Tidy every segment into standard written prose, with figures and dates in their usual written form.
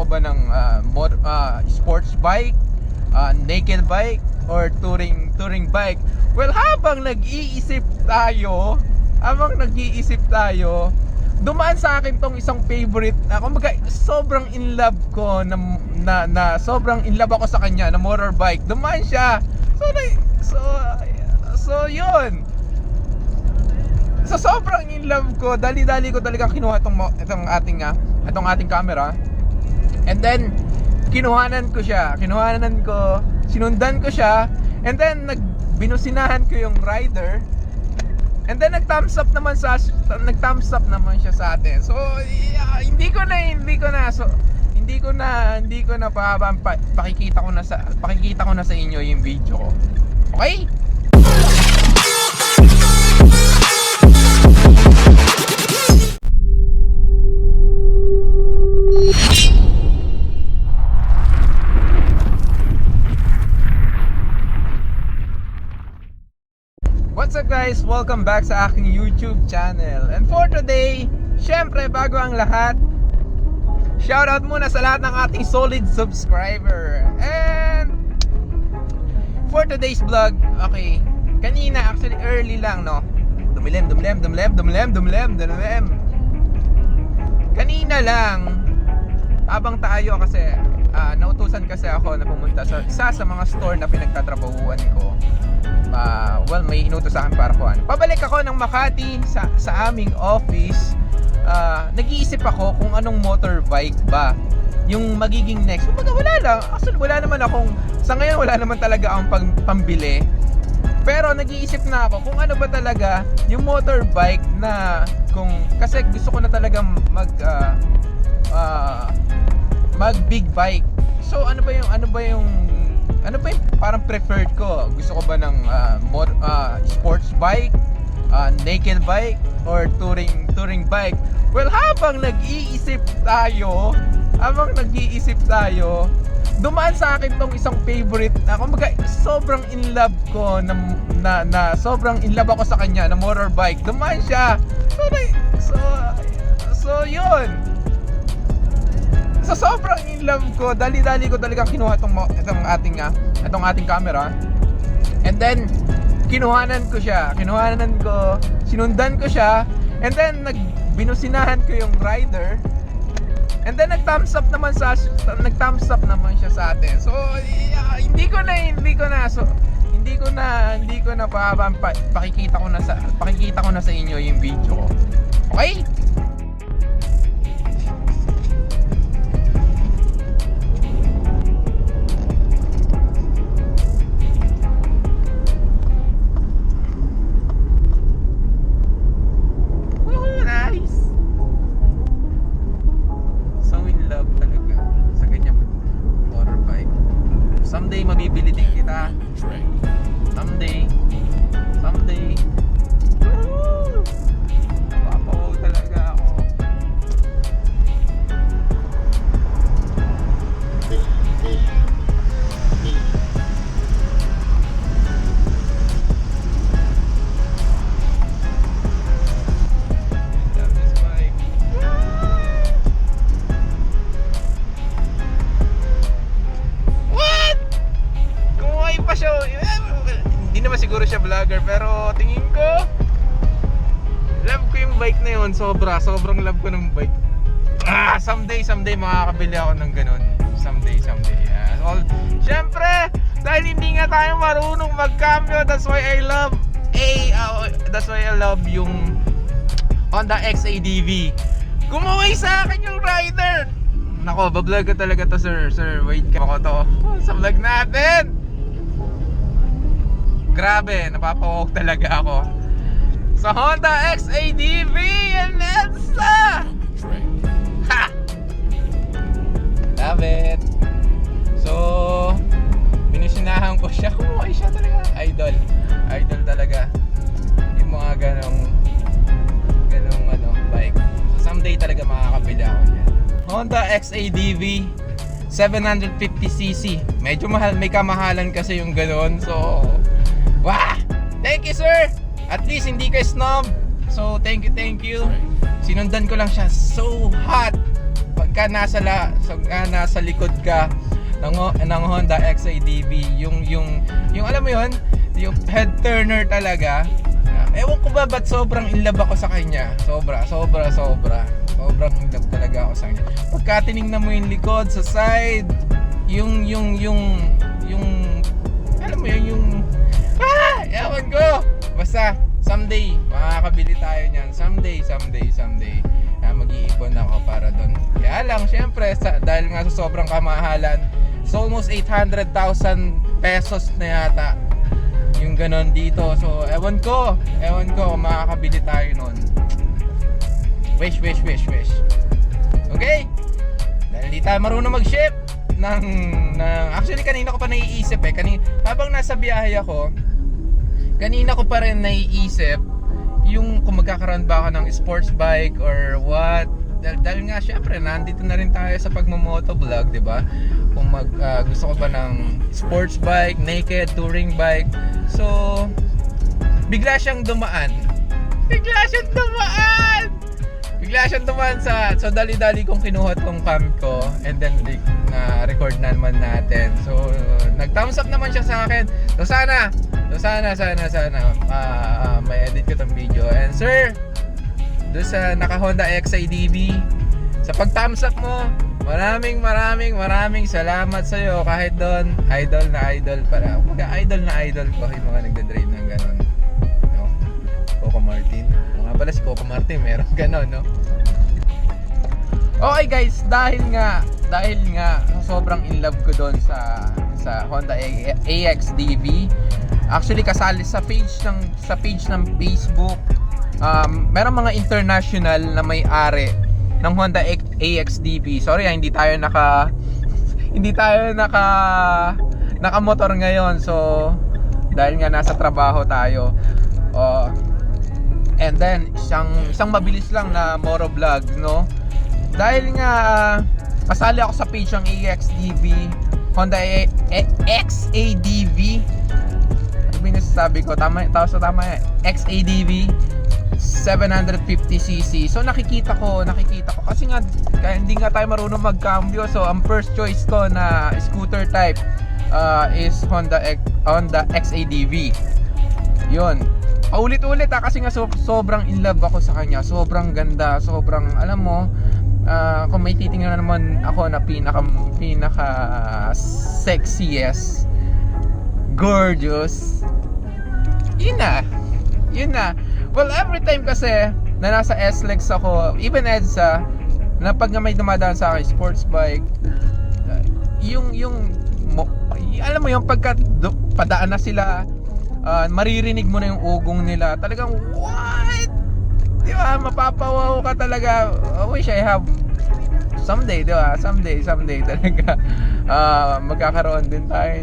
gusto ko ba ng sports bike, naked bike, or touring bike? Well, habang nag-iisip tayo, dumaan sa akin tong isang favorite na kumbaga sobrang in love ko na sobrang in love ako sa kanya na motorbike. Dumaan siya. So yun. So sobrang in love ko, dali-dali ko talagang kinuha itong ating camera. And then kinuhanan ko, sinundan ko siya, and then binusinahan ko yung rider. And then nag-thumbs up naman siya sa atin. So hindi ko na pakikita ko na sa inyo yung video ko. Okay? What's up guys? Welcome back sa aking YouTube channel. And for today, syempre bago ang lahat, shoutout muna sa lahat ng ating solid subscriber. And for today's vlog, okay, kanina actually early lang, no? Dumilim. Kanina lang, habang tayo kasi nautusan kasi ako na pumunta sa isa sa mga store na pinagtatrabahuan ko. Well, may inutos sa akin para kuhan. Pabalik ako ng Makati sa aming office. Nag-iisip ako kung anong motorbike ba yung magiging next. Kumbaga wala lang. Actually sa ngayon wala naman talaga akong pambili. Pero nag-iisip na ako kung ano ba talaga yung motorbike na kasi gusto ko na talaga mag big bike. So ano ba yung parang preferred ko? Gusto ko ba ng sports bike, naked bike, or touring bike? Well, habang nag-iisip tayo, dumaan sa akin tong isang favorite na kumbaga sobrang in love ko na sobrang in love ako sa kanya na motorbike. Dumaan siya. So yun. So sobrang in love ko, dali-dali ko talagang kinuha itong ating camera. And then kinuhanan ko, sinundan ko siya, and then binusinahan ko yung rider. And then nag-thumbs up naman siya sa atin. So hindi ko na pakikita ko na sa inyo yung video ko. Okay? Someday mabibili din kita. Someday. Papaw talaga ako. Hindi naman siguro siya vlogger, pero tingin ko love ko yung bike na yun. Sobrang love ko ng bike. Someday makakabili ako ng ganun. Someday. Syempre, dahil hindi nga tayo marunong magcambio, that's why I love yung Honda XADV. Kumuhay sa akin yung rider. Nako, bablog ko talaga to, sir. Wait ako to sa vlog natin. Grabe, napapawalk talaga ako sa Honda XADV and EDSA. Ha! Love it. So, binusinahan ko siya. Kumuhay siya talaga. Idol talaga yung mga ganong bike. So, someday talaga makakabili ako yan. Honda XADV 750cc. Medyo mahal, may kamahalan kasi yung ganon. So wah! Thank you, sir! At least hindi ka snob. So thank you. Sinundan ko lang siya. So hot. Pag pagka nasa likod ka ng Honda XADV, yung alam mo yun, yung head turner talaga. Ewan ko ba ba't sobrang in love ako sa kanya. Sobrang in love talaga ako sa kanya. Pagka tinignan mo yung likod sa side, yung alam mo yun, yung ewan ko. Basta someday makakabili tayo niyan. Someday mag-iipon ako para doon. Kaya lang syempre dahil nga sa sobrang kamahalan, it's almost 800,000 pesos na yata yung ganon dito. So ewan ko makakabili tayo nun. Wish. Okay? Dahil hindi tayo marunong mag-ship ng actually kanina ko pa naiisip habang nasa biyahe ako, kanina ko pa rin naiisip yung kung magkakaroon ba ako ng sports bike or what. Dahil nga syempre nandito na rin tayo sa pagmo-motovlog, 'di ba? Kung gusto ko ba ng sports bike, naked touring bike. So bigla siyang dumaan sa so dali-dali kong kinuha tong cam ko, and then na record na naman natin. So nag-thumbs up naman siya sa akin. So sana may edit ko tong video. And sir, doon sa naka Honda XADV, sa pag-thumbs up mo, maraming salamat sa iyo. Kahit doon idol para idol ko yung mga nagde-drive ng ganon, no? Coco Martin, mga pala si Coco Martin meron ganon, no? Okay guys, dahil nga sobrang in love ko doon sa Honda AXDV. Actually kasali sa page ng Facebook. Merong mga international na may-ari ng Honda AXDV. Sorry, hindi tayo naka-motor ngayon. So dahil nga nasa trabaho tayo. And then isang mabilis lang na motovlog, no? Dahil nga kasali ako sa page ng AXDV, Honda XADV. Ano ba yung nasasabi ko? Tama XADV 750cc. So nakikita ko kasi nga hindi nga tayo marunong magcambio. So ang first choice ko na scooter type is Honda XADV. Yun. Paulit-ulit kasi nga sobrang in love ako sa kanya. Sobrang ganda, sobrang alam mo, kung may titingnan naman ako na pinaka sexiest, gorgeous, yun na. Well, every time kasi na nasa SLEX ako, even EDSA, na pag may dumadaan sa akin sports bike, alam mo yung pagka padaan na sila, maririnig mo na yung ugong nila. Talagang what? Di ba? Mapapawaw ka talaga. I wish I have someday, di ba? Someday talaga. Magkakaroon din tayo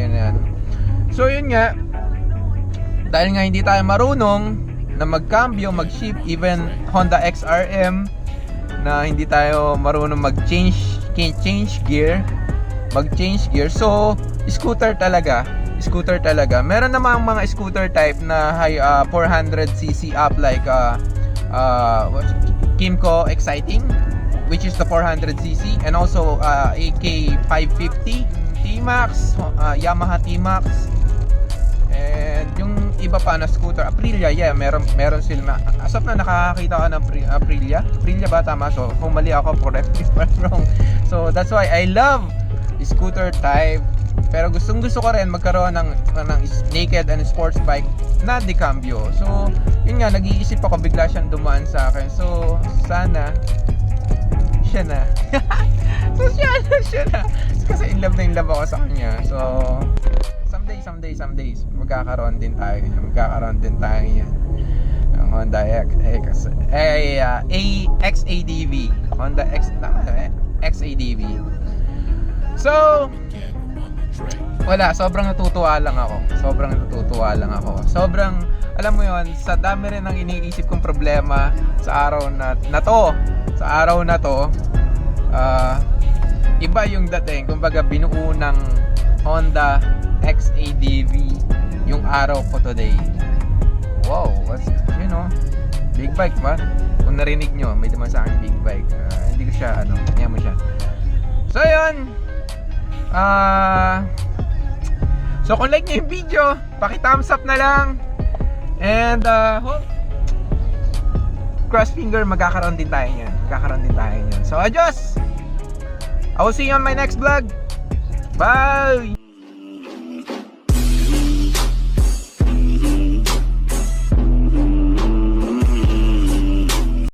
niyan. So yun nga, dahil nga hindi tayo marunong na magcambio, mag-ship, even Honda XRM na hindi tayo marunong mag-change gear. So scooter talaga. Meron namang mga scooter type na high 400cc up, like Kymco Exciting, which is the 400cc, and also AK 550 T-Max, Yamaha T-Max, and yung iba pa na scooter, Aprilia, meron sila. As of na nakakita ko ng Aprilia ba, tama? So kung mali ako, correct me if I'm wrong. So that's why I love scooter type. Pero gusto ko rin magkaroon ng naked and sports bike na decambio. So yun nga, nag-iisip ako, bigla siyang dumaan sa akin. So sana siya na. So siya na. Kasi in love ako sa kanya. So someday magkakaroon din tayo yan. Ang Honda XADV. Honda XADV. So wala, sobrang natutuwa lang ako. Sobrang, alam mo yon, sa dami rin ng iniisip kong problema sa araw na to, iba yung dating. Kumbaga, binuo ng Honda XADV yung araw ko today. Wow, Big bike ba? Kung narinig nyo, may duman sa akin big bike. Hindi ko siya, kaya mo siya. So, yun. So, kung like nyo yung video, paki-thumbs up na lang. And, cross finger, magkakaroon din tayo yan. So, adios! I will see you on my next vlog. Bye!